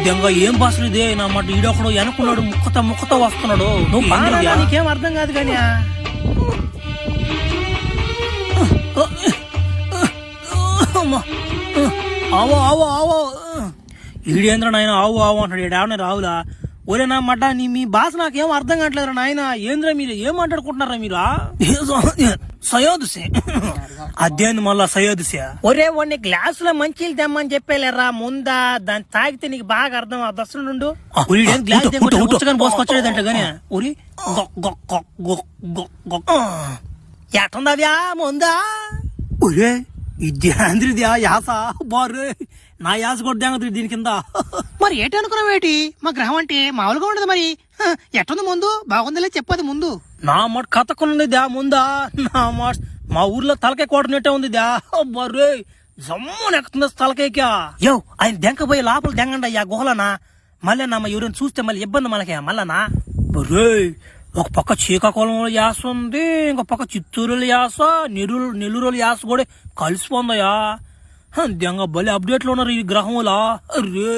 దెంగ ఏం భాషలు ఇదే నా మాట ఈడొకడు వెనుకున్నాడు ముక్కతో వస్తున్నాడు. నువ్వు బాగా నీకేం అర్థం కాదు కానీ ఆవో ఆవో ఆవో ఈడేంద్ర నాయన ఆవు ఆవు అంటాడు. ఈడేమన్నా రావులా ఒరే నా మడ్డ నీ మీ భాష నాకేం అర్థం కావట్లేదురా నాయన. ఏంద్రా మీరు ఏం మాట్లాడుకుంటున్నారా మీరు? సయోదుసే అదేంది మళ్ళా సయోదుసే? ఒరే వాడిని గ్లాసులో మంచిలు తెమ్మని చెప్పేలేరా ముందా. దాన్ని తాగితే నీకు బాగా అర్థం ఆ దశ నుండు. గ్లాస్ పోసుకొచ్చాడంట గానీ ఉరి ఎట్టుందవ్యా ముందా? ఒరే ఇదేంద్రిద్యా యాస బారు నా యాస కూడా దీని కింద. మరి ఏంటనుకున్నావేటి? మా గ్రహం అంటే మామూలుగా ఉండదు. మరి ఎట్టుంది ముందు? బాగుందిలే చెప్పదు ముందు. నా మాట కథకున్నది దా ముందా. నా మాట మా ఊర్లో తలకాయ కోటనట్టే ఉంది దా. బర్రే జమ్మున ఎక్కుతుంది తలకాయకా. యో ఆయన దెంకపోయి లోపల దెంగండి అయ్యా గుహలనా. మళ్ళీ నా ఎవరైనా చూస్తే మళ్ళీ ఇబ్బంది మనకి మళ్ళనా. బర్రే ఒక పక్క శ్రీకాకుళంలో యాస ఉంది, ఇంకో పక్క చిత్తూరులో యాస, నెల్లూరు యాస కూడా కలిసిపోందయ్యా. దెంగ బలి అప్డేట్ లో ఉన్నారు ఈ గ్రహంలా. అరే